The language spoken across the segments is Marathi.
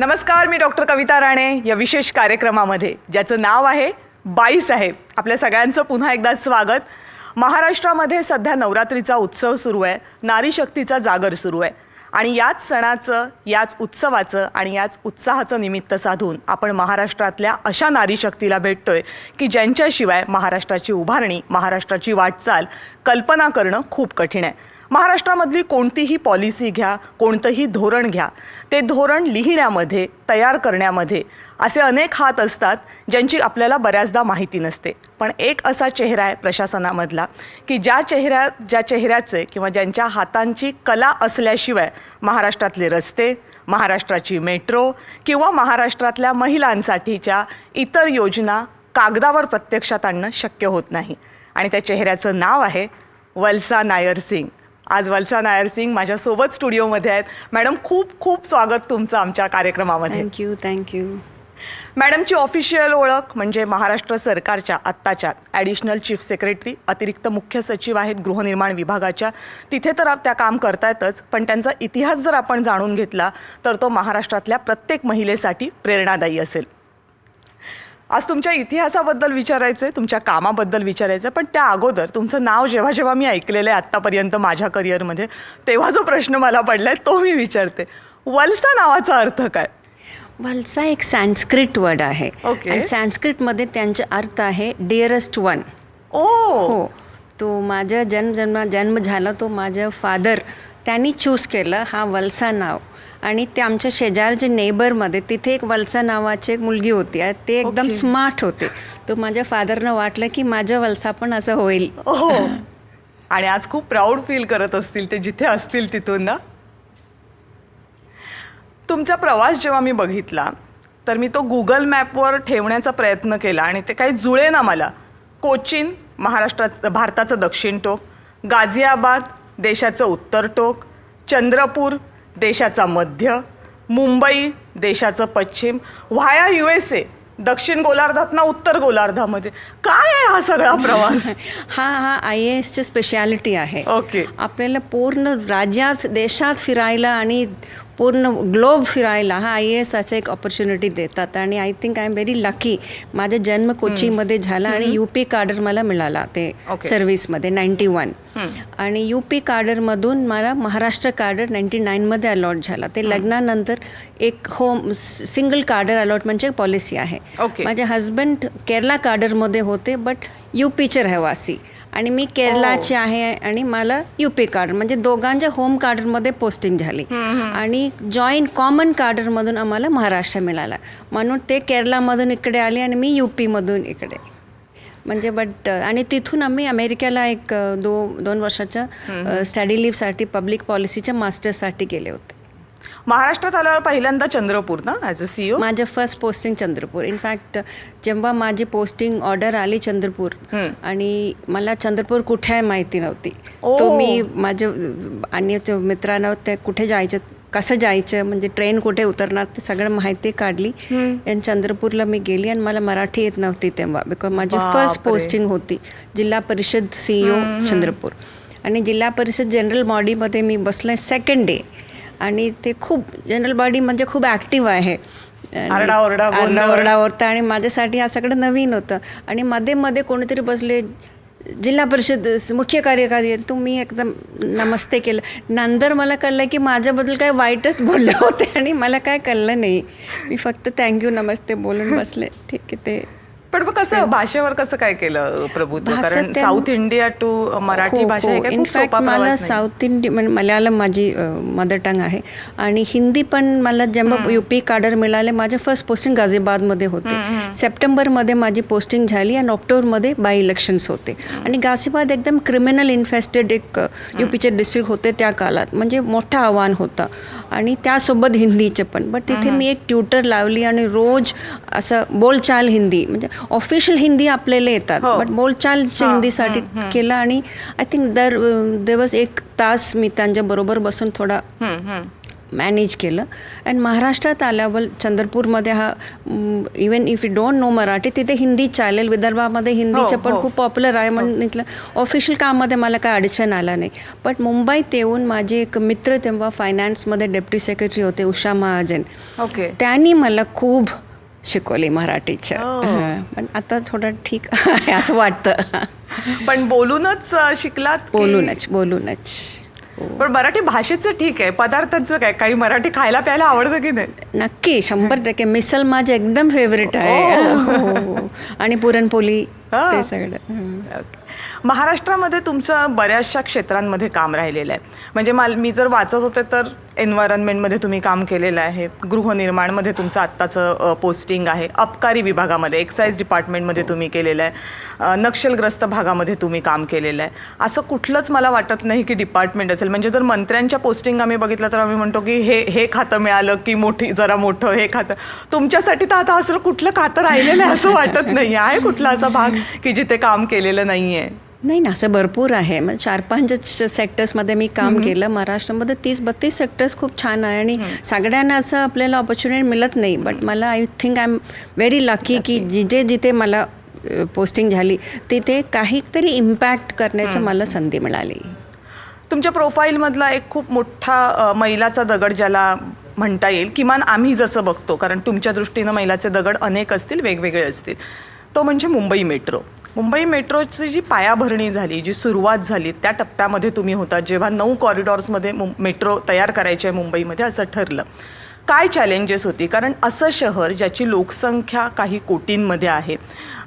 नमस्कार, मी डॉक्टर कविता राणे या विशेष कार्यक्रमामध्ये ज्याचं नाव आहे बाईसाहेब. आपल्या सगळ्यांचं पुन्हा एकदा स्वागत. महाराष्ट्रामध्ये सध्या नवरात्रीचा उत्सव सुरू आहे, नारी शक्तीचा जागर सुरू आहे आणि याच सणाचं, याच उत्सवाचं आणि याच उत्साहाचं निमित्त साधून आपण महाराष्ट्रातल्या अशा नारी शक्तीला भेटतोय की ज्यांच्याशिवाय महाराष्ट्राची उभारणी, महाराष्ट्राची वाटचाल कल्पना करणं खूप कठीण आहे. महाराष्ट्रामधली कोणतीही पॉलिसी घ्या, कोणतंही धोरण घ्या, ते धोरण लिहिण्यामध्ये, तयार करण्यामध्ये असे अनेक हात असतात ज्यांची आपल्याला बऱ्याचदा माहिती नसते. पण एक असा चेहरा आहे प्रशासनामधला की ज्या चेहऱ्याचे किंवा ज्यांच्या हातांची कला असल्याशिवाय महाराष्ट्रातले रस्ते, महाराष्ट्राची मेट्रो किंवा महाराष्ट्रातल्या महिलांसाठीच्या इतर योजना कागदावर प्रत्यक्षात आणणं शक्य होत नाही. आणि त्या चेहऱ्याचं नाव आहे वल्सा नायर सिंग. आज वल्सा नायर सिंग माझ्यासोबत स्टुडिओमध्ये आहेत. मॅडम, खूप खूप स्वागत तुमचं आमच्या कार्यक्रमामध्ये. थँक्यू. मॅडमची ऑफिशियल ओळख म्हणजे महाराष्ट्र सरकारच्या आत्ताच्या ॲडिशनल चीफ सेक्रेटरी, अतिरिक्त मुख्य सचिव आहेत गृहनिर्माण विभागाच्या. तिथे तर त्या काम करतायतच, पण त्यांचा इतिहास जर आपण जाणून घेतला तर तो महाराष्ट्रातल्या प्रत्येक महिलेसाठी प्रेरणादायी असेल. आज तुमच्या इतिहासाबद्दल विचारायचं आहे, तुमच्या कामाबद्दल विचारायचं आहे, पण त्या अगोदर तुमचं नाव जेव्हा जेव्हा मी ऐकलेलं आहे आत्तापर्यंत माझ्या करिअरमध्ये, तेव्हा जो प्रश्न मला पडला आहे तो मी विचारते. वल्सा नावाचा अर्थ काय? वल्सा एक संस्कृत वर्ड आहे. ओके. आणि संस्कृतमध्ये त्यांचा अर्थ आहे डिअरेस्ट वन. हो. तो माझा जन्म झाला तो माझ्या फादर त्यांनी चूज केलं हा वल्सा नाव. आणि ते आमच्या शेजारच्या नेबरमध्ये तिथे एक वल्सा नावाची एक मुलगी होती. ते एकदम स्मार्ट होते. तो माझ्या फादरनं वाटलं की माझं वल्सा पण असं होईल. हो. आणि आज खूप प्राऊड फील करत असतील ते जिथे असतील तिथून ना. तुमचा प्रवास जेव्हा मी बघितला तर मी तो गुगल मॅपवर ठेवण्याचा प्रयत्न केला आणि ते काही जुळे ना मला. कोचीन भारताचं दक्षिण टोक, गाझियाबाद देशाचं उत्तर टोक, चंद्रपूर देशाचा मध्य, मुंबई देशाचं पश्चिम, व्हाया USA दक्षिण गोलार्धातना उत्तर गोलार्धामध्ये. काय आहे हा सगळा प्रवास? हा IASची स्पेशालिटी आहे. ओके. आपल्याला पूर्ण राज्यात, देशात फिरायला आणि पूर्ण ग्लोब फिरायला हा IAS असं एक ऑपॉर्च्युनिटी देतात. आणि I think I am very lucky. माझा जन्म कोचीमध्ये झाला आणि UP काडर मला मिळाला ते सर्व्हिसमध्ये 91. आणि UP काडरमधून मला महाराष्ट्र काडर 99मध्ये अलॉट झाला. ते लग्नानंतर एक सिंगल काडर अलॉटमेंटची पॉलिसी आहे. माझे हजबंड केरला काडरमध्ये होते बट UPचे रहिवासी आणि मी केरलाचे आहे आणि मला UP काडर म्हणजे दोघांच्या होम काडरमध्ये पोस्टिंग झाली. आणि जॉईंट कॉमन काडरमधून आम्हाला महाराष्ट्र मिळाला. म्हणून ते केरलामधून इकडे आले आणि मी UPमधून इकडे म्हणजे बट. आणि तिथून आम्ही अमेरिकेला एक 2 वर्षाच्या स्टडी लिव्हसाठी पब्लिक पॉलिसीच्या मास्टर्ससाठी गेले होते. महाराष्ट्रात आल्यावर पहिल्यांदा चंद्रपूर ना ॲज अ CEO? माझं फर्स्ट पोस्टिंग चंद्रपूर. इनफॅक्ट जेव्हा माझी पोस्टिंग ऑर्डर आली चंद्रपूर आणि मला चंद्रपूर कुठे आहे माहिती नव्हती. तो मी माझ्या आणि मित्रांना ते कुठे जायचं, कसं जायचं, म्हणजे ट्रेन कुठे उतरणार ते सगळं माहिती काढली. आणि चंद्रपूरला मी गेली आणि मला मराठी येत नव्हती तेव्हा, बिकॉज माझी फर्स्ट पोस्टिंग होती जिल्हा परिषद CEO चंद्रपूर. आणि जिल्हा परिषद जनरल बॉडीमध्ये मी बसले सेकंड डे. आणि ते खूप जनरल बॉडी म्हणजे खूप ॲक्टिव्ह आहे. ओरडा आणि माझ्यासाठी हा सगळं नवीन होतं. आणि मध्ये कोणीतरी बसले जिल्हा परिषद मुख्य कार्यकारी, तुम्ही एकदम नमस्ते केलं. नंतर मला कळलं की माझ्याबद्दल काय वाईटच बोलले होते आणि मला काय कळलं नाही. मी फक्त थँक्यू नमस्ते बोलून बसले. ठीक आहे. ते पण मग कसं भाषेवर कसं काय केलं प्रभुत्व? कारण साऊथ इंडिया टू मराठी भाषा. इनफॅक्ट मला साऊथ इंडियन मल्याळम माझी मदर टंग आहे आणि हिंदी पण मला जेव्हा UP काडर मिळाले. माझे फर्स्ट पोस्टिंग गाझियाबादमध्ये होते. सप्टेंबरमध्ये माझी पोस्टिंग झाली आणि ऑक्टोबरमध्ये बाय इलेक्शन्स होते. आणि गाझियाबाद एकदम क्रिमिनल इन्फेस्टेड एक UPचे डिस्ट्रिक्ट होते त्या काळात, म्हणजे मोठं आव्हान होतं. आणि त्यासोबत हिंदीचे पण. बट तिथे मी एक ट्युटर लावली आणि रोज असं बोलचाल हिंदी, म्हणजे ऑफिशियल हिंदी आपल्याला येतात बट बोलचालच्या हिंदीसाठी केलं. आणि आय थिंक दिवस 1 तास मी त्यांच्याबरोबर बसून थोडा मॅनेज केलं. अँड महाराष्ट्रात आल्यावर चंद्रपूरमध्ये हा even if you don't know Marathi, तिथे हिंदी चालेल. विदर्भामध्ये हिंदीचं पण खूप पॉप्युलर आहे म्हणून इथलं ऑफिशियल काममध्ये मला काय अडचण आला नाही. बट मुंबईत येऊन माझे एक मित्र तेव्हा फायनान्समध्ये डेप्टी सेक्रेटरी होते, उषा महाजन. ओके. त्यांनी मला खूप शिकवले मराठीचं. पण आता थोडं ठीक आहे असं वाटतं. पण बोलूनच शिकलात की? बोलूनच. पण मराठी भाषेचं ठीक आहे, पदार्थांचं काय? काही मराठी खायला प्यायला आवडतं की नाही? नक्की 100%. मिसल माझं एकदम फेवरेट आहे. हो. आणि पुरणपोळी ते सगळं. महाराष्ट्रामध्ये तुमचं बऱ्याचशा क्षेत्रांमध्ये काम राहिलेलं आहे. म्हणजे मी जर वाचत होते तर एन्व्हायरमेंटमध्ये तुम्ही काम केलेलं आहे, गृहनिर्माणमध्ये तुमचं आत्ताचं पोस्टिंग आहे, अबकारी विभागामध्ये, एक्साईज डिपार्टमेंटमध्ये तुम्ही केलेलं आहे, नक्षलग्रस्त भागामध्ये तुम्ही काम केलेलं आहे. असं कुठलंच मला वाटत नाही की डिपार्टमेंट असेल. म्हणजे जर मंत्र्यांच्या पोस्टिंग आम्ही बघितलं तर आम्ही म्हणतो की हे खातं मिळालं की जरा मोठं हे खातं. तुमच्यासाठी तर आता असं कुठलं खातं राहिलेलं आहे असं वाटत नाही आहे. कुठला असा भाग की जिथे काम केलेलं नाही आहे? नाही ना, असं भरपूर आहे. मग 4-5 सेक्टर्समध्ये मी काम केलं. महाराष्ट्रामध्ये 30-32 सेक्टर्स खूप छान आहे आणि सगळ्यांना असं आपल्याला ऑपॉर्च्युनिटी मिळत नाही. बट मला I think I am very lucky की जिथे मला पोस्टिंग झाली तिथे काहीतरी इम्पॅक्ट करण्याची मला संधी मिळाली. तुमच्या प्रोफाईलमधला एक खूप मोठा मैलाचा दगड ज्याला म्हणता येईल, किमान आम्ही जसं बघतो, कारण तुमच्या दृष्टीनं मैलाचे दगड अनेक असतील, वेगवेगळे असतील, तो म्हणजे मुंबई मेट्रो. मुंबई मेट्रोची जी पायाभरणी झाली, जी सुरुवात झाली, त्या टप्प्यामध्ये तुम्ही होता जेव्हा 9 कॉरिडॉर्समध्ये मेट्रो तयार करायची आहे मुंबईमध्ये असं ठरलं. काय चॅलेंजेस होती? कारण असं शहर ज्याची लोकसंख्या काही कोटींमध्ये आहे,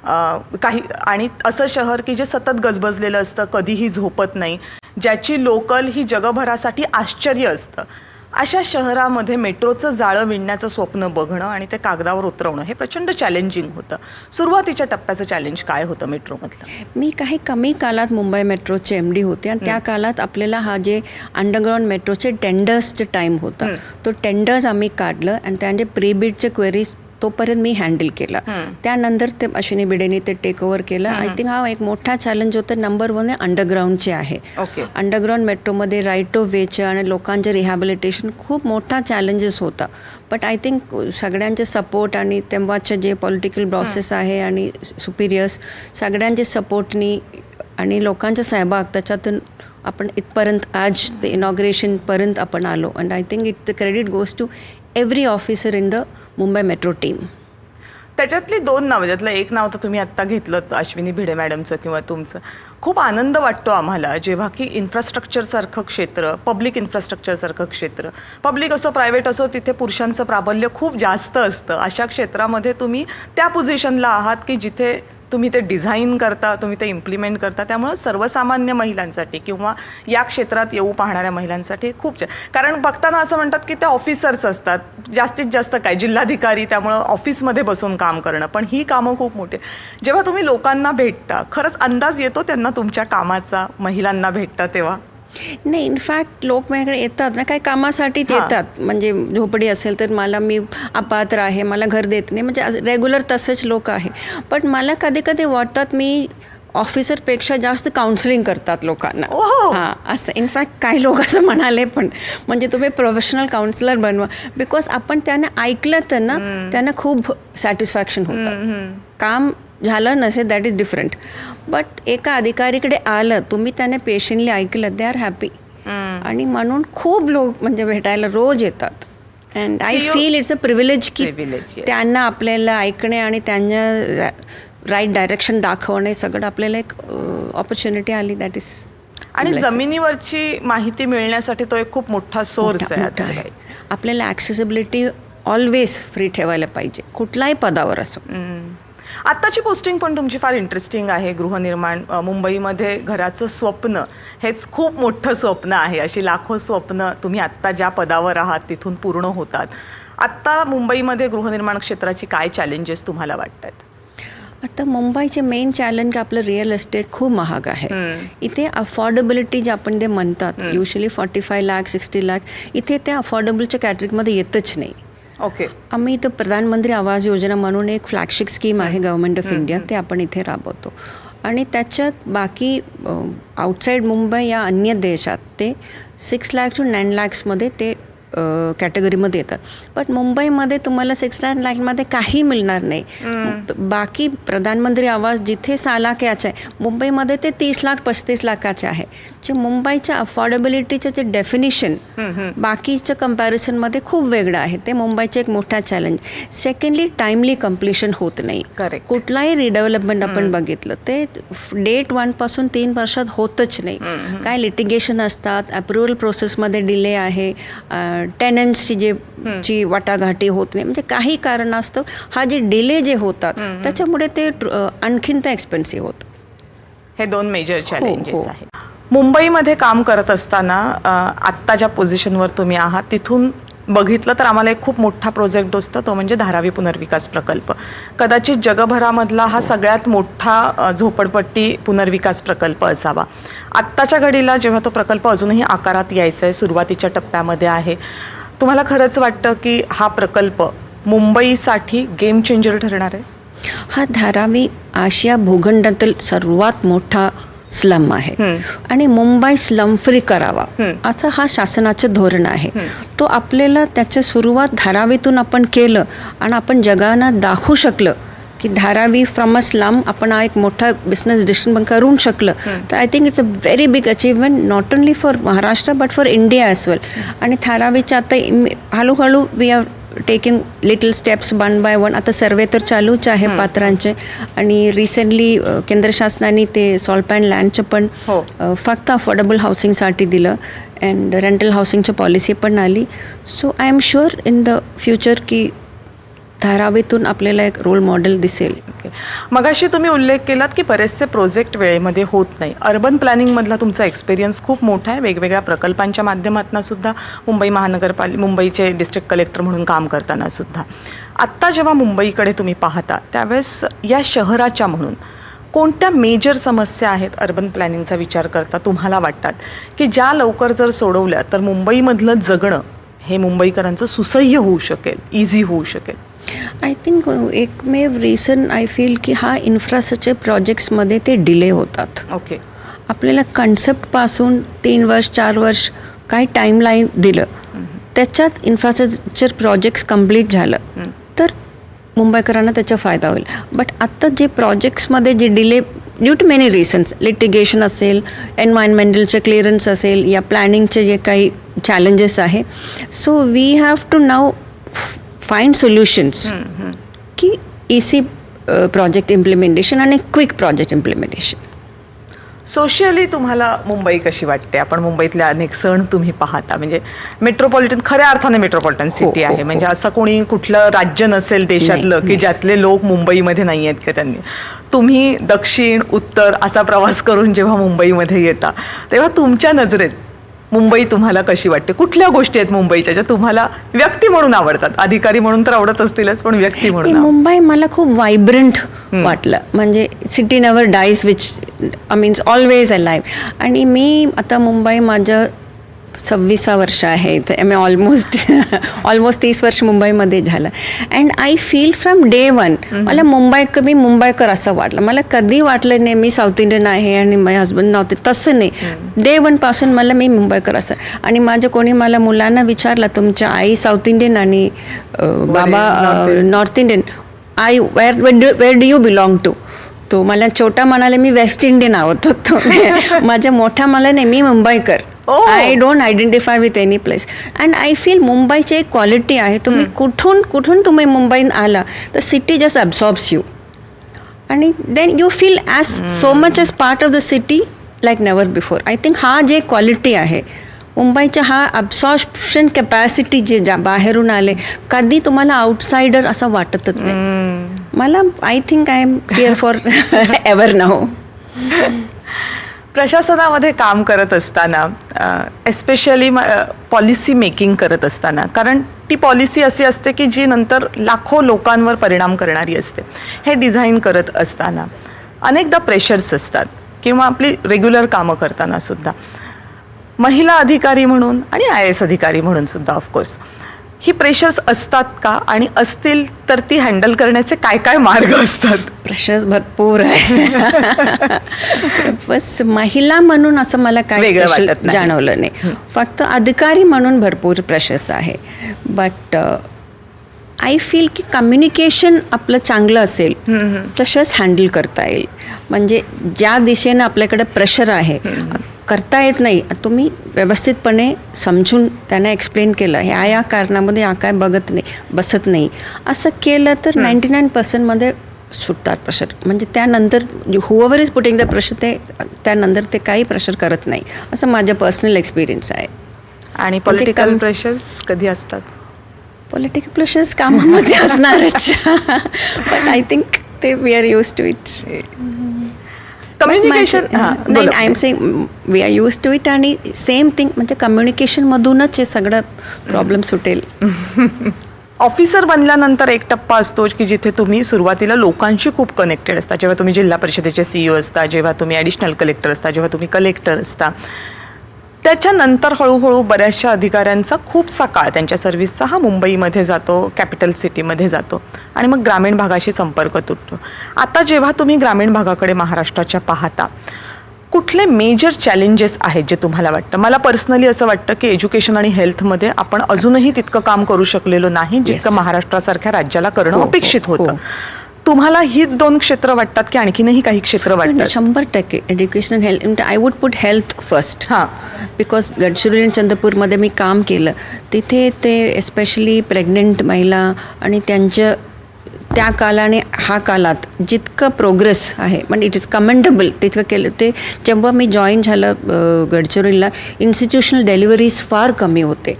आणि असं शहर की जे सतत गजबजलेलं असतं, कधीही झोपत नाही, ज्याची लोकल ही जगभरासाठी आश्चर्य असतं, अशा शहरामध्ये मेट्रोचं जाळं विणण्याचं स्वप्न बघणं आणि ते कागदावर उतरवणं हे प्रचंड चॅलेंजिंग होतं. सुरुवातीच्या टप्प्याचं चॅलेंज काय होतं मेट्रोमधलं? मी काही कमी काळात मुंबई मेट्रोचे MD होते आणि त्या काळात आपल्याला हा जे अंडरग्राऊंड मेट्रोचे टेंडर्सचे टाईम होता, तो टेंडर्स आम्ही काढलं आणि त्यांचे प्रीबिडचे क्वेरीज तोपर्यंत मी हँडल केला. त्यानंतर ते अश्विनी भिडेनी ते टेक ओव्हर केलं. आय थिंक हा एक मोठा चॅलेंज होता. नंबर 1 अंडरग्राऊंडचे आहे. अंडरग्राऊंड मेट्रोमध्ये राईट ऑफ वेचं आणि लोकांचे रिहॅबिलिटेशन खूप मोठा चॅलेंजेस होता. बट आय थिंक सगळ्यांचे सपोर्ट आणि तेव्हाचे जे पॉलिटिकल बॉसेस आहे आणि सुपिरियर्स सगळ्यांचे सपोर्टनी आणि लोकांचा सहभाग त्याच्यातून आपण इथपर्यंत आज ते इनॉग्रेशनपर्यंत आपण आलो. And I think the credit goes to every officer in the Mumbai metro team. त्याच्यातली 2 नावं, ज्यातलं एक नाव तर तुम्ही आत्ता घेतलं, अश्विनी भिडे मॅडमचं किंवा तुमचं. खूप आनंद वाटतो आम्हाला जेव्हा की इन्फ्रास्ट्रक्चरसारखं क्षेत्र, पब्लिक इन्फ्रास्ट्रक्चरसारखं क्षेत्र, पब्लिक असो प्रायव्हेट असो, तिथे पुरुषांचं प्राबल्य खूप जास्त असतं. अशा क्षेत्रामध्ये तुम्ही त्या पोझिशनला आहात की जिथे तुम्ही ते डिझाईन करता, तुम्ही ते इम्प्लिमेंट करता. त्यामुळं सर्वसामान्य महिलांसाठी किंवा या क्षेत्रात येऊ पाहणाऱ्या महिलांसाठी खूप कारण बघताना असं म्हणतात की त्या ऑफिसर्स असतात, जास्तीत जास्त काय जिल्हाधिकारी, त्यामुळं ऑफिसमध्ये बसून काम करणं. पण ही कामं खूप मोठी. जेव्हा तुम्ही लोकांना भेटता, खरंच अंदाज येतो त्यांना तुमच्या कामाचा, महिलांना भेटता तेव्हा? नाही, इनफॅक्ट लोक माझ्याकडे येतात ना, काही कामासाठीच येतात. म्हणजे झोपडी असेल तर मी अपात्र आहे, मला घर देत नाही, म्हणजे रेग्युलर तसेच लोक आहे. पण मला कधी कधी वाटतात मी ऑफिसरपेक्षा जास्त काउन्सिलिंग करतात लोकांना. हां, असं इनफॅक्ट काही लोक असं म्हणाले पण, म्हणजे तुम्ही प्रोफेशनल काउन्सिलर बनवा. बिकॉज आपण त्यांना ऐकलं तर ना त्यांना खूप सॅटिस्फॅक्शन होतं. काम झालं नसेल दॅट इज डिफरंट, बट एका अधिकारीकडे आलं, तुम्ही त्याने पेशंटली ऐकलं, दे आर हॅपी. आणि म्हणून खूप लोक म्हणजे भेटायला रोज येतात. And I feel it's a privilege की त्यांना आपल्याला ऐकणे आणि त्यांना राईट डायरेक्शन दाखवणे सगळं आपल्याला एक ऑपॉर्च्युनिटी आली. That is. आणि जमिनीवरची माहिती मिळण्यासाठी तो एक खूप मोठा सोर्स आहे. आपल्याला ॲक्सेसिबिलिटी ऑलवेज फ्री ठेवायला पाहिजे, कुठलाही पदावर असो. आत्ताची पोस्टिंग पण तुमची फार इंटरेस्टिंग आहे. गृहनिर्माण, मुंबईमध्ये घराचं स्वप्न हेच खूप मोठं स्वप्न आहे. अशी लाखो स्वप्न तुम्ही आत्ता ज्या पदावर आहात तिथून पूर्ण होतात. आत्ता मुंबईमध्ये गृहनिर्माण क्षेत्राची काय चॅलेंजेस तुम्हाला वाटतात? आता मुंबईचे मेन चॅलेंज आपलं रिअल एस्टेट खूप महाग आहे. इथे अफोर्डेबिलिटी जे आपण ते म्हणतात, युजली 45 लाख 60 लाख, इथे त्या अफोर्डेबलच्या कॅटेगरीमध्ये येतच नाही. ओके. आम्ही इथं प्रधानमंत्री आवास योजना म्हणून एक फ्लॅगशिप स्कीम आहे गव्हर्नमेंट ऑफ इंडिया, ते आपण इथे राबवतो. आणि त्याच्यात बाकी आउटसाईड मुंबई या अन्य देशात ते 6 लाख to 9 लाखमध्ये ते कॅटेगरीमध्ये येतात. बट मुंबईमध्ये तुम्हाला 6 लाखमध्ये काही मिळणार नाही. बाकी प्रधानमंत्री आवास जिथे 6 लाखाचे आहे, मुंबईमध्ये ते 30 लाख 35 लाखाचे आहे. जे मुंबईच्या अफोर्डेबिलिटीचं जे डेफिनिशन बाकीच्या कम्पॅरिझनमध्ये खूप वेगळं आहे. ते मुंबईचे एक मोठा चॅलेंज. सेकंडली टाईमली कम्प्लिशन होत नाही. करेक्ट. कुठलाही रिडेव्हलपमेंट आपण बघितलं ते डेट 1 पासून 3 वर्षात होतच नाही. काय लिटिगेशन असतात, अप्रुव्हल प्रोसेसमध्ये डिले आहे, टेनंट्सची ची वाटाघाटी होत नाही. म्हणजे काही कारणास्तव हा जे डिले जे होतात त्याच्यामुळे ते आणखीन ते एक्सपेन्सिव्ह होतं. हे 2 मेजर चॅलेंजेस हो. आहेत. मुंबईमध्ये काम करत असताना आत्ता ज्या पोझिशनवर तुम्ही आहात तिथून बघितलं तर आम्हाला एक खूप मोठा प्रोजेक्ट असतो, तो म्हणजे धारावी पुनर्विकास प्रकल्प. कदाचित जगभरामधला हा सगळ्यात मोठा झोपडपट्टी पुनर्विकास प्रकल्प असावा. आत्ताच्या घडीला जेव्हा तो प्रकल्प अजूनही आकारात यायचा आहे, सुरुवातीच्या टप्प्यामध्ये आहे, तुम्हाला खरंच वाटतं की हा प्रकल्प मुंबईसाठी गेम चेंजर ठरणार आहे? हा धारावी आशिया भूखंडातील सर्वात मोठा स्लम आहे आणि मुंबई स्लम फ्री करावा असं हा शासनाचं धोरण आहे. तो आपल्याला त्याची सुरुवात धारावीतून आपण केलं आणि आपण जगांना दाखवू शकलं की धारावी फ्रॉम अ स्लम आपण हा एक मोठा बिझनेस डिस्ट्रिक्ट करून शकलं. तर I think it's a very big achievement not only for Maharashtra but for India as well. आणि धारावीच्या आता हळूहळू we are taking little steps 1 by 1. आता सर्वे तर चालूच आहे पात्रांचे. आणि रिसेंटली केंद्र शासनाने ते सॉल्ट अँड लँडचं पण फक्त अफोर्डेबल हाऊसिंगसाठी दिलं अँड रेंटल हाऊसिंगची पॉलिसी पण आली. So I am sure in the future की धारावीतून आपल्याला एक रोल मॉडेल दिसेल. मगाशी तुम्ही उल्लेख केलात की बरेचसे प्रोजेक्ट वेळेमध्ये होत नाही. अर्बन प्लॅनिंगमधला तुमचा एक्सपिरियन्स खूप मोठा आहे. वेगवेगळ्या प्रकल्पांच्या माध्यमातून सुद्धा मुंबईचे डिस्ट्रिक्ट कलेक्टर म्हणून काम करताना सुद्धा. आत्ता जेव्हा मुंबईकडे तुम्ही पाहता त्यावेळेस या शहराच्या म्हणून कोणत्या मेजर समस्या आहेत अर्बन प्लॅनिंगचा विचार करता तुम्हाला वाटतात की ज्या लवकर जर सोडवल्या तर मुंबईमधलं जगणं हे मुंबईकरांचं सुसह्य होऊ शकेल, इझी होऊ शकेल? आय थिंक एकमेव रिझन आय फील की हा इन्फ्रास्ट्रक्चर प्रोजेक्ट्समध्ये ते डिले होतात. ओके. आपल्याला कन्सेप्टपासून 3 वर्ष 4 वर्ष काय टाईमलाईन दिलं, त्याच्यात इन्फ्रास्ट्रक्चर प्रोजेक्ट्स कंप्लीट झालं तर मुंबईकरांना त्याचा फायदा होईल. बट आत्ता जे प्रोजेक्ट्समध्ये जे delay due to many reasons, litigation असेल, एन्व्हायरमेंटलचे क्लिअरन्स असेल या प्लॅनिंगचे जे काही चॅलेंजेस आहे, so we have to now find solutions की इसी प्रोजेक्ट इम्प्लिमेंटेशन आणि क्विक प्रोजेक्ट इम्प्लिमेंटेशन. सोशियली तुम्हाला मुंबई कशी वाटते? आपण मुंबईतले अनेक सण तुम्ही पाहता, म्हणजे मेट्रोपॉलिटन, खऱ्या अर्थाने मेट्रोपॉलिटन सिटी आहे. म्हणजे असं कोणी कुठलं राज्य नसेल देशातलं की ज्यातले लोक मुंबईमध्ये नाही आहेत का त्यांनी. तुम्ही दक्षिण उत्तर असा प्रवास करून जेव्हा मुंबईमध्ये येता तेव्हा तुमच्या नजरेत मुंबई तुम्हाला कशी वाटते? कुठल्या गोष्टी आहेत मुंबईच्या ज्या तुम्हाला व्यक्ती म्हणून आवडतात? अधिकारी म्हणून तर आवडत असतीलच, पण व्यक्ती म्हणून. मुंबई मला खूप व्हायब्रंट वाटलं. म्हणजे city never dies which means always a live. आणि मी आता मुंबई माझं 26 वर्ष आहे तर मी ऑलमोस्ट 30 वर्ष मुंबईमध्ये झालं. And I feel from day 1 मला मी मुंबईकर असं वाटलं. मला कधी वाटलं नाही मी साऊथ इंडियन आहे आणि माझे हजबंड नव्हते, तसं नाही. डे 1 पासून मला मी मुंबईकर असं. आणि माझं कोणी मला मुलांना विचारलं तुमच्या आई साऊथ इंडियन आणि बाबा नॉर्थ इंडियन, आई where do you belong to? तो मला छोटा म्हणाले मी वेस्ट इंडियन आहोत होतो. माझ्या मोठा मला नाही, मी Mumbaikar. I don't identify with any place. And I feel मुंबईची एक क्वालिटी आहे, तुम्ही कुठून तुम्ही मुंबईत आला तर सिटी जस्ट अब्सॉर्ब्स यू आणि then you feel as so much as part of the city like never before. I think हा जे क्वालिटी आहे मुंबईचा, हा अब्सॉर्प्शन कॅपॅसिटी जे बाहेरून आले, कधी तुम्हाला आउटसाइडर असं वाटतच नाही मला. I think I am here for ever now. प्रशासनामध्ये काम करत असताना एस्पेशली पॉलिसी मेकिंग करत असताना, कारण ती पॉलिसी अशी असते की जी नंतर लाखो लोकांवर परिणाम करणारी असते. हे डिझाईन करत असताना अनेकदा प्रेशर्स असतात किंवा आपली रेग्युलर कामं करताना सुद्धा महिला अधिकारी म्हणून आणि IAS अधिकारी म्हणून सुद्धा ऑफकोर्स ही प्रेशर्स असतात का, आणि असतील तर ती हँडल करण्याचे काय काय मार्ग असतात? प्रेशर्स भरपूर आहे. बस महिला म्हणून असं मला काय वेगळं special वाटत नाही. जाणवलं नाही. फक्त अधिकारी म्हणून भरपूर प्रेशर्स आहे. बट आय फील की कम्युनिकेशन आपलं चांगलं असेल, प्रेशर्स हँडल करता येईल. म्हणजे ज्या दिशेनं आपल्याकडे प्रेशर आहे, करता येत नाही, तुम्ही व्यवस्थितपणे समजून त्यांना एक्सप्लेन केलं, ह्या या कारणामध्ये हा काय बसत नाही, असं केलं तर 99% सुटतात प्रेशर. म्हणजे त्यानंतर हुएव्हर इज पुटिंग द प्रेशर, ते त्यानंतर ते काही प्रेशर करत नाही, असं माझं पर्सनल एक्सपिरियन्स आहे. आणि पॉलिटिकल प्रेशर्स कधी असतात? पॉलिटिकल प्रेशर्स कामामध्ये असणारच. बट आय थिंक ते we are used to it. Communication नाही, I am saying we are used to it. आणि सेम थिंग म्हणजे कम्युनिकेशनमधूनच हे सगळं प्रॉब्लेम सुटेल. ऑफिसर बनल्यानंतर एक टप्पा असतो की जिथे तुम्ही सुरुवातीला लोकांशी खूप कनेक्टेड असता. जेव्हा तुम्ही जिल्हा परिषदेचे CEO असता, जेव्हा तुम्ही ॲडिशनल कलेक्टर असता, जेव्हा तुम्ही कलेक्टर असता, त्याच्यानंतर हळूहळू बऱ्याचशा अधिकाऱ्यांचा खूपसा काळ त्यांच्या सर्व्हिसचा हा मुंबईमध्ये जातो, कॅपिटल सिटीमध्ये जातो, आणि मग ग्रामीण भागाशी संपर्क तुटतो. आता जेव्हा तुम्ही ग्रामीण भागाकडे महाराष्ट्राच्या पाहता, कुठले मेजर चॅलेंजेस आहेत जे तुम्हाला वाटतं? मला पर्सनली असं वाटतं की एज्युकेशन आणि हेल्थमध्ये आपण अजूनही तितकं काम करू शकलेलो नाही जितकं Yes. महाराष्ट्रासारख्या राज्याला करणं हो, अपेक्षित हो, होतं. हो. तुम्हाला हीच 2 क्षेत्र वाटतात की आणखीनही काही क्षेत्र वाटतात? 100% education health. I would put health first. हां. बिकॉज गडचिरोली आणि चंद्रपूरमध्ये मी काम केलं, तिथे ते एस्पेशली प्रेग्नंट महिला आणि त्यांच्या त्या कालाने हा कालात जितकं प्रोग्रेस आहे, म्हणजे इट इज कमेंडेबल तितकं केलं. ते जेव्हा मी जॉईन झालं गडचिरोलीला, इन्स्टिट्यूशनल डिलिव्हरीज फार कमी होते.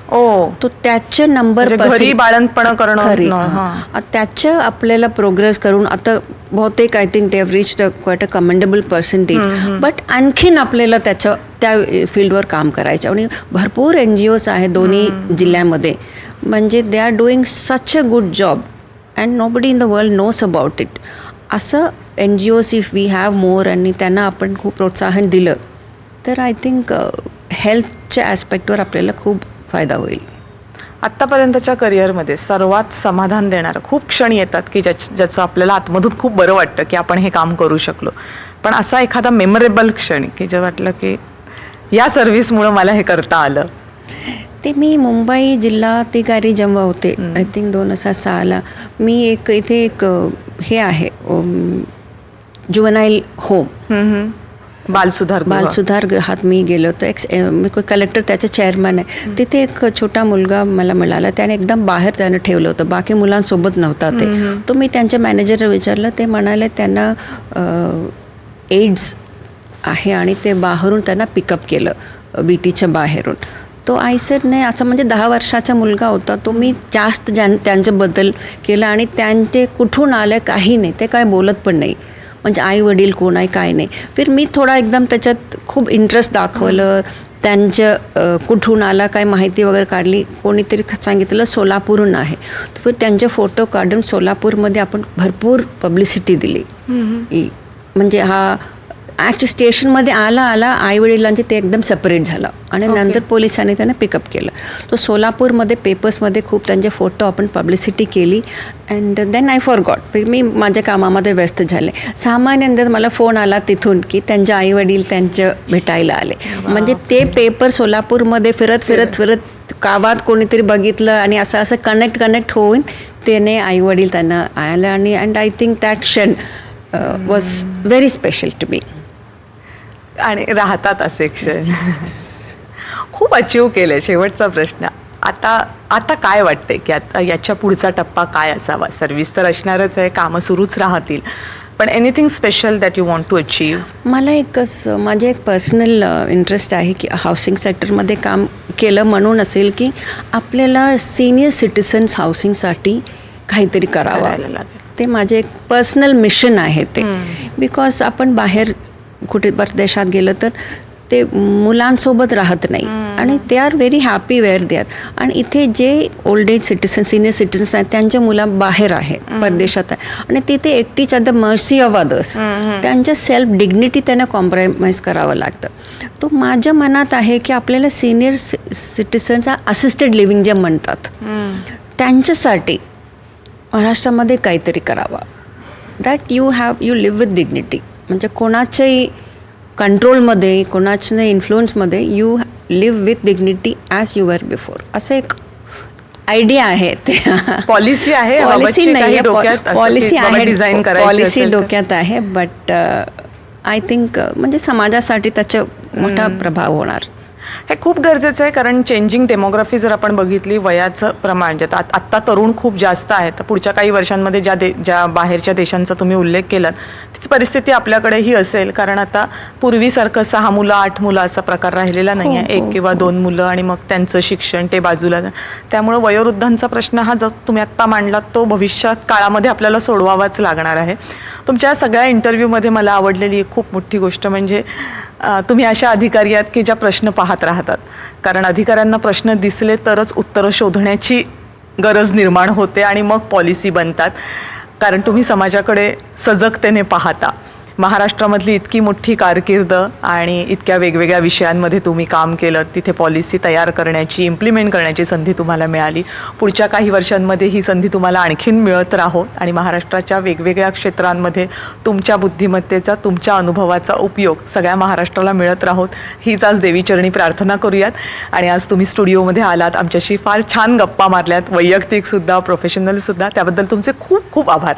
तो त्याचे नंबर म्हणजे घरी बाळंतपण करणं, त्याचं आपल्याला प्रोग्रेस करून आता बहुतेक I think they have reached quite a commendable percentage. But आणखीन आपल्याला त्या फील्डवर काम करायचं. आणि भरपूर NGOs आहेत दोन्ही जिल्ह्यामध्ये, म्हणजे they are doing such a good job and nobody in the world knows about it. असं NGOs if we have more आणि त्यांना आपण खूप प्रोत्साहन दिलं तर आय थिंक हेल्थच्या ॲस्पेक्टवर आपल्याला खूप फायदा होईल. आत्तापर्यंतच्या करिअरमध्ये सर्वात समाधान देणारं खूप क्षण येतात की ज्याचं आपल्याला आतमधून खूप बरं वाटतं की आपण हे काम करू शकलो, पण असा एखादा मेमोरेबल क्षण की जे वाटलं की या सर्व्हिसमुळं मला हे करता आलं? ते मी मुंबई जिल्हाधिकारी जेव्हा होते, आय थिंक 2006ला, मी इथे एक हे आहे जुवेनाईल होम, बालसुधारगृहात मी गेलो होतो. मी कलेक्टर त्याचे चेअरमन आहे. तिथे एक छोटा मुलगा मला मिळाला, त्याने एकदम बाहेर त्यानं ठेवलं होतं, बाकी मुलांसोबत नव्हता ते. तो मी त्यांच्या मॅनेजरला विचारलं, ते म्हणाले त्यांना एड्स आहे आणि ते बाहेरून त्यांना पिकअप केलं BTच्या बाहेरून. तो आय सेड नाही, असं म्हणजे 10 वर्षाचा मुलगा होता तो. मी जास्त त्यांच्याबद्दल केलं आणि त्यांचे कुठून आलं काही नाही, ते काय बोलत पण नाही, म्हणजे आई वडील कोण आहे काय नाही. फिर मी थोडा एकदम त्याच्यात खूप इंटरेस्ट दाखवलं, त्यांचं कुठून आला काय माहिती वगैरे काढली. कोणीतरी सांगितलं सोलापूरहून आहे, तर फिर त्यांचे फोटो काढून सोलापूरमध्ये आपण भरपूर पब्लिसिटी दिली. म्हणजे हा ॲक्च्युली स्टेशनमध्ये आला आईवडिलांचे ते एकदम सेपरेट झालं आणि नंतर पोलिसांनी त्यांना पिकअप केलं. तो सोलापूरमध्ये पेपर्समध्ये खूप त्यांचे फोटो आपण पब्लिसिटी केली. And then I forgot, मी माझ्या कामामध्ये व्यस्त झाले. सामान्यतः मला फोन आला तिथून की त्यांचे आईवडील त्यांचं भेटायला आले. म्हणजे ते पेपर सोलापूरमध्ये फिरत गावात कोणीतरी बघितलं आणि असं कनेक्ट होऊन त्याने आईवडील त्यांना आलं. आणि अँड आय थिंक दॅट क्षण was very special to me. आणि राहतात असे क्षण. खूप अचीव केले. शेवटचा प्रश्न, आता काय वाटतंय की आता याच्या पुढचा टप्पा काय असावा? सर्व्हिस तर असणारच आहे, कामं सुरूच राहतील, पण anything special that you want to achieve? मला माझे एक पर्सनल इंटरेस्ट आहे की हाऊसिंग सेक्टरमध्ये काम केलं म्हणून असेल की आपल्याला सिनियर सिटिझन्स हाऊसिंगसाठी काहीतरी करावं. ते माझे एक पर्सनल मिशन आहे ते. बिकॉज आपण बाहेर कुठे परदेशात गेलं तर ते मुलांसोबत राहत नाही आणि ते are very happy where they are. आणि इथे जे old age citizen senior citizens आहेत त्यांच्या मुलं बाहेर आहे, परदेशात आहे आणि तिथे एकटीच at the mercy of others. त्यांच्या सेल्फ डिग्निटी त्यांना कॉम्प्रोमाइज करावं लागतं. तो माझ्या मनात आहे की आपल्याला सिनियर सिटिझनचा असिस्टेड लिव्हिंग जे म्हणतात त्यांच्यासाठी महाराष्ट्रामध्ये काहीतरी करावा. That you live with dignity. म्हणजे कोणाच्याही कंट्रोलमध्ये, कोणाच्या इन्फ्लुअन्समध्ये you live with dignity as you were before. असं एक आयडिया आहे. ते पॉलिसी आहे, पॉलिसी नाही पॉलिसी आहे, डिझाईन पॉलिसी डोक्यात आहे. बट आय थिंक म्हणजे समाजासाठी त्याचा मोठा प्रभाव होणार. हे खूप गरजेचं आहे, कारण चेंजिंग डेमोग्राफी जर आपण बघितली, वयाचं प्रमाण जे आत्ता तरुण खूप जास्त आहे, तर पुढच्या काही वर्षांमध्ये ज्या बाहेरच्या देशांचा तुम्ही उल्लेख केलात तीच परिस्थिती आपल्याकडेही असेल. कारण आता पूर्वीसारखं 6 मुलं 8 मुलं असा प्रकार राहिलेला नाही आहे. 1 किंवा 2 मुलं आणि मग त्यांचं शिक्षण ते बाजूला. त्यामुळं वयोवृद्धांचा प्रश्न हा जो तुम्ही आत्ता मांडलात तो भविष्यात काळामध्ये आपल्याला सोडवावाच लागणार आहे. तुमच्या सगळ्या इंटरव्ह्यूमध्ये मला आवडलेली एक खूप मोठी गोष्ट म्हणजे तुम्ही अशा अधिकारी आहात की ज्या प्रश्न पाहत राहतात. कारण अधिकाऱ्यांना प्रश्न दिसले तरच उत्तरं शोधण्याची गरज निर्माण होते आणि मग पॉलिसी बनतात. कारण तुम्ही समाजाकडे सजगतेने पाहता. महाराष्ट्रामधली इतकी मोठी कारकीर्द आणि इतक्या वेगवेगळ्या विषयांमध्ये तुम्ही काम केलं, तिथे पॉलिसी तयार करण्याची, इम्प्लिमेंट करण्याची संधी तुम्हाला मिळाली. पुढच्या काही वर्षांमध्ये ही संधी तुम्हाला आणखीन मिळत राहो आणि महाराष्ट्राच्या वेगवेगळ्या क्षेत्रांमध्ये तुमच्या बुद्धिमत्तेचा, तुमच्या अनुभवाचा उपयोग सगळ्या महाराष्ट्राला मिळत राहोत हीच आज देवीचरणी प्रार्थना करूयात. आणि आज तुम्ही स्टुडिओमध्ये आलात, आमच्याशी फार छान गप्पा मारल्यात, वैयक्तिकसुद्धा प्रोफेशनलसुद्धा, त्याबद्दल तुमचे खूप खूप आभार.